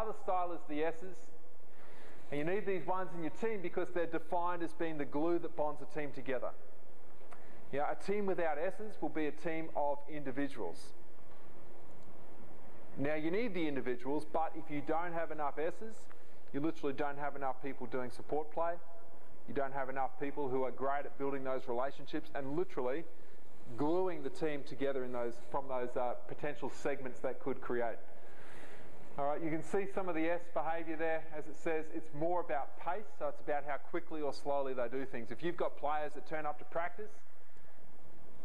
other style is the S's. And you need these ones in your team because they're defined as being the glue that bonds a team together. A team without S's will be a team of individuals. Now, you need the individuals, but if you don't have enough S's, you literally don't have enough people doing support play. You don't have enough people who are great at building those relationships and literally gluing the team together from those potential segments that could create. All right, you can see some of the S behaviour there. As it says, it's more about pace, so it's about how quickly or slowly they do things. If you've got players that turn up to practice,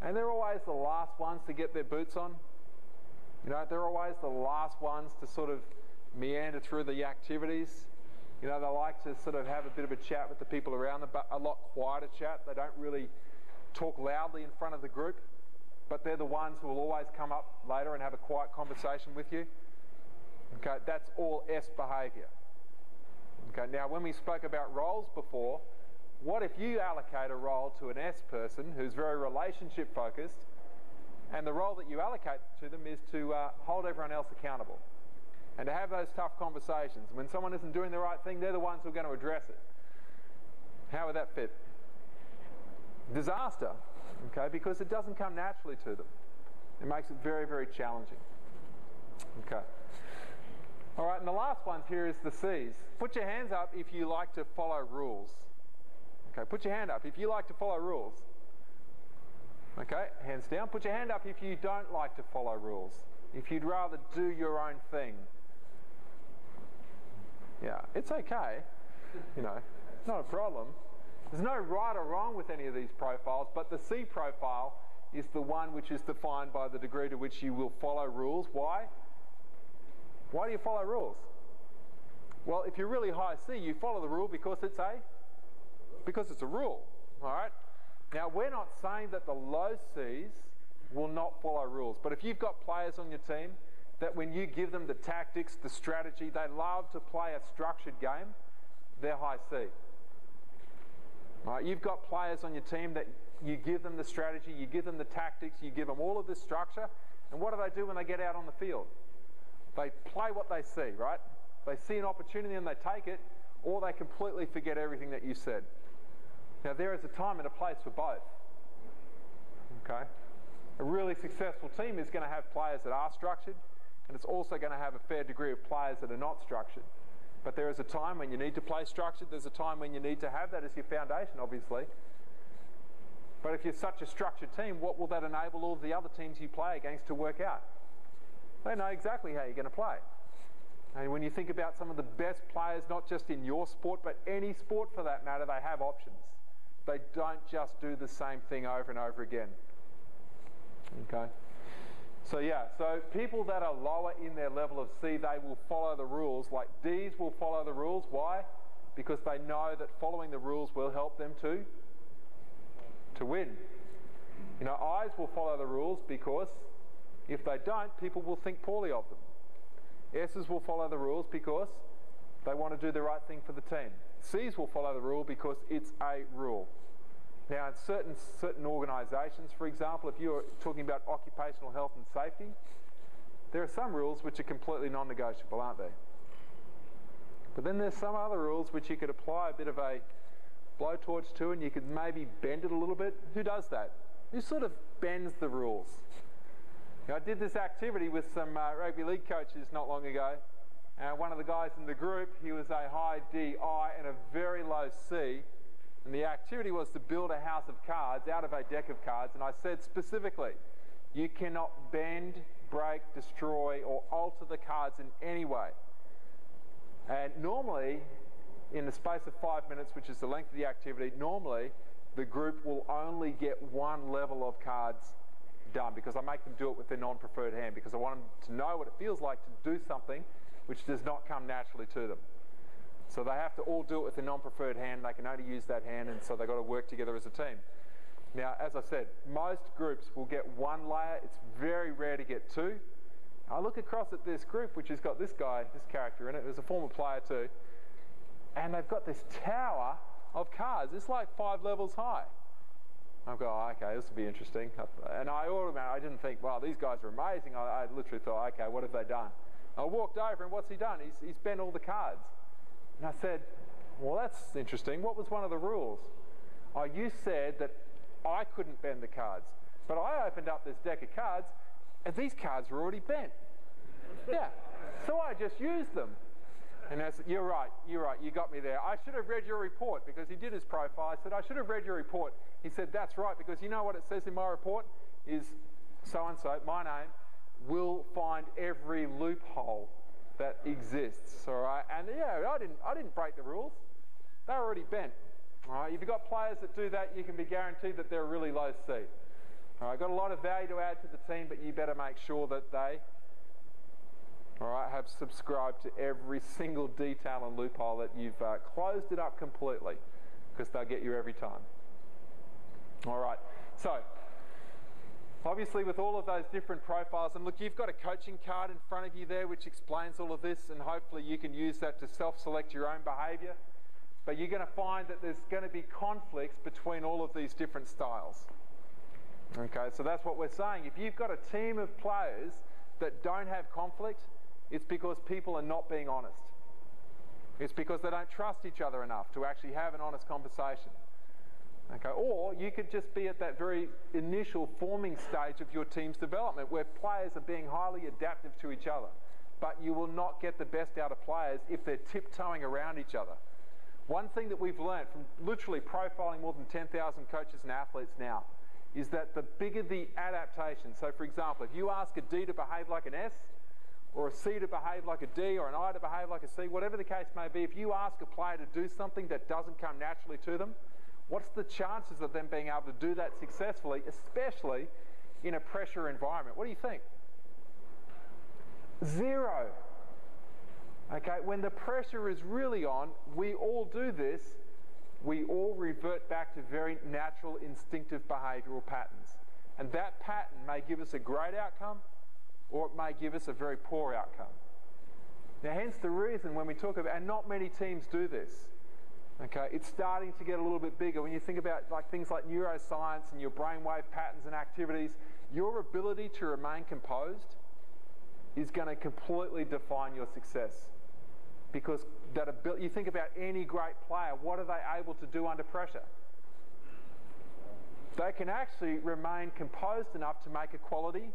and they're always the last ones to get their boots on, they're always the last ones to sort of meander through the activities. They like to sort of have a bit of a chat with the people around them, but a lot quieter chat. They don't really talk loudly in front of the group, but they're the ones who will always come up later and have a quiet conversation with you. Okay, that's all S behaviour. Okay, now when we spoke about roles before, what if you allocate a role to an S person who's very relationship focused, and the role that you allocate to them is to hold everyone else accountable and to have those tough conversations. When someone isn't doing the right thing, they're the ones who are going to address it. How would that fit? Disaster, okay, because it doesn't come naturally to them. It makes it very, very challenging. Okay. All right, and the last one here is the C's. Put your hands up if you like to follow rules. Okay, put your hand up if you like to follow rules. Okay, hands down. Put your hand up if you don't like to follow rules. If you'd rather do your own thing. Yeah, it's okay. Not a problem. There's no right or wrong with any of these profiles, but the C profile is the one which is defined by the degree to which you will follow rules. Why? Why do you follow rules? Well, if you're really high C, you follow the rule because it's a rule. All right? Now, we're not saying that the low Cs will not follow rules, but if you've got players on your team that when you give them the tactics, the strategy, they love to play a structured game, they're high C. All right? You've got players on your team that you give them the strategy, you give them the tactics, you give them all of this structure, and what do they do when they get out on the field? They play what they see, right? They see an opportunity and they take it, or they completely forget everything that you said. Now, there is a time and a place for both. Okay? A really successful team is going to have players that are structured, and it's also going to have a fair degree of players that are not structured. But there is a time when you need to play structured. There's a time when you need to have that as your foundation, obviously. But if you're such a structured team, what will that enable all the other teams you play against to work out? They know exactly how you're going to play. And when you think about some of the best players, not just in your sport, but any sport for that matter, they have options. They don't just do the same thing over and over again. Okay? So people that are lower in their level of C, they will follow the rules. Like Ds will follow the rules. Why? Because they know that following the rules will help them to win. I's will follow the rules because if they don't, people will think poorly of them. S's will follow the rules because they want to do the right thing for the team. C's will follow the rule because it's a rule. Now, in certain organisations, for example, if you're talking about occupational health and safety, there are some rules which are completely non-negotiable, aren't they? But then there's some other rules which you could apply a bit of a blowtorch to, and you could maybe bend it a little bit. Who does that? Who sort of bends the rules? I did this activity with some rugby league coaches not long ago. One of the guys in the group, he was a high DI and a very low C. And the activity was to build a house of cards out of a deck of cards. And I said specifically, you cannot bend, break, destroy, or alter the cards in any way. And normally, in the space of 5 minutes, which is the length of the activity, normally the group will only get one level of cards done, because I make them do it with their non-preferred hand, because I want them to know what it feels like to do something which does not come naturally to them. So they have to all do it with their non-preferred hand. They can only use that hand, and so they've got to work together as a team. Now, as I said, most groups will get one layer. It's very rare to get two. I look across at this group, which has got this guy, this character in it. There's a former player too. And they've got this tower of cards. It's like 5 levels high. I've got, oh, okay, this will be interesting. And I didn't think, wow, these guys are amazing. I literally thought, okay, what have they done? I walked over, and what's he done? He's bent all the cards. And I said, well, that's interesting. What was one of the rules? Oh, you said that I couldn't bend the cards. But I opened up this deck of cards, and these cards were already bent. Yeah. So I just used them. And I said, you're right, you got me there. I should have read your report, because he did his profile. I said, I should have read your report. He said, that's right, because you know what it says in my report? Is so-and-so, my name, will find every loophole that exists. All right? And yeah, I didn't break the rules. They were already bent. All right? If you've got players that do that, you can be guaranteed that they're a really low seed. All right? Got a lot of value to add to the team, but you better make sure that they, all right, have subscribed to every single detail and loophole, that you've closed it up completely, because they'll get you every time. All right, so obviously with all of those different profiles, and look, you've got a coaching card in front of you there which explains all of this, and hopefully you can use that to self-select your own behaviour. But you're going to find that there's going to be conflicts between all of these different styles. Okay, so that's what we're saying. If you've got a team of players that don't have conflict, it's because people are not being honest. It's because they don't trust each other enough to actually have an honest conversation. Okay, or you could just be at that very initial forming stage of your team's development, where players are being highly adaptive to each other. But you will not get the best out of players if they're tiptoeing around each other. One thing that we've learned from literally profiling more than 10,000 coaches and athletes now is that the bigger the adaptation, so for example, if you ask a D to behave like an S, or a C to behave like a D, or an I to behave like a C, whatever the case may be, if you ask a player to do something that doesn't come naturally to them, what's the chances of them being able to do that successfully, especially in a pressure environment? What do you think? 0. Okay, when the pressure is really on, we all do this. We all revert back to very natural, instinctive behavioural patterns. And that pattern may give us a great outcome, or it may give us a very poor outcome. Now, hence the reason when we talk about, and not many teams do this, okay, it's starting to get a little bit bigger. When you think about things like neuroscience and your brainwave patterns and activities, your ability to remain composed is going to completely define your success. Because you think about any great player, what are they able to do under pressure? They can actually remain composed enough to make a quality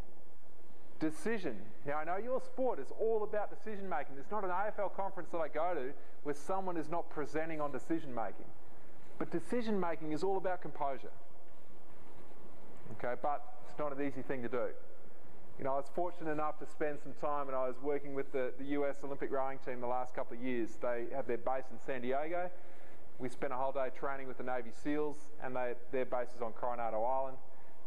decision. Now, I know your sport is all about decision making. There's not an AFL conference that I go to where someone is not presenting on decision making. But decision making is all about composure. Okay, but it's not an easy thing to do. You know, I was fortunate enough to spend some time, and I was working with the US Olympic rowing team the last couple of years. They have their base in San Diego. We spent a whole day training with the Navy SEALs, and their base is on Coronado Island,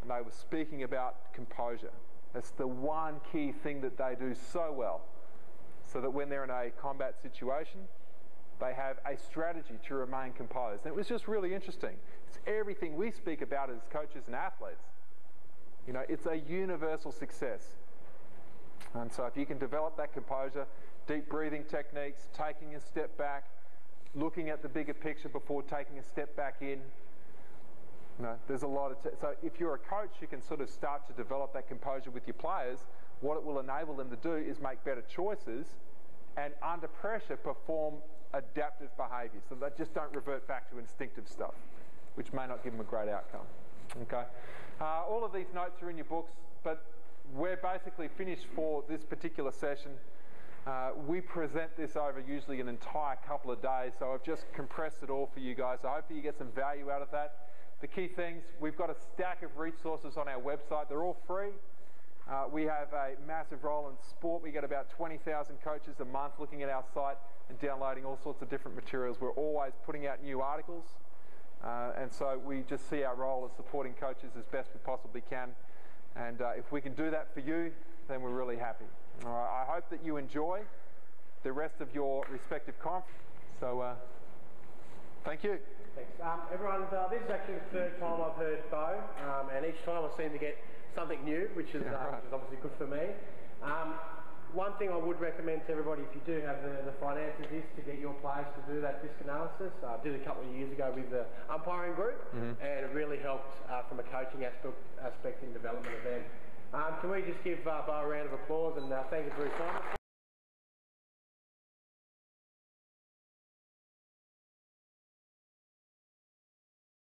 and they were speaking about composure. That's the one key thing that they do so well, so that when they're in a combat situation, they have a strategy to remain composed. And it was just really interesting. It's everything we speak about as coaches and athletes. You know, it's a universal success. And so if you can develop that composure, deep breathing techniques, taking a step back, looking at the bigger picture before taking a step back in, you know, there's a lot of... So if you're a coach, you can sort of start to develop that composure with your players. What it will enable them to do is make better choices, and under pressure perform adaptive behaviours, so they just don't revert back to instinctive stuff, which may not give them a great outcome. Okay, all of these notes are in your books, but we're basically finished for this particular session. We present this over usually an entire couple of days, so I've just compressed it all for you guys. I hope that you get some value out of that. The key things, we've got a stack of resources on our website. They're all free. We have a massive role in sport. We get about 20,000 coaches a month looking at our site and downloading all sorts of different materials. We're always putting out new articles. And so we just see our role as supporting coaches as best we possibly can. And if we can do that for you, then we're really happy. All right, I hope that you enjoy the rest of your respective conference. So thank you. Thanks. Everyone, this is actually the third time I've heard Bo, and each time I seem to get something new, which is obviously good for me. One thing I would recommend to everybody, if you do have the finances, is to get your players to do that disc analysis. I did it a couple of years ago with the umpiring group, and it really helped from a coaching aspect in development of them. Can we just give Bo a round of applause, and thank you for his time.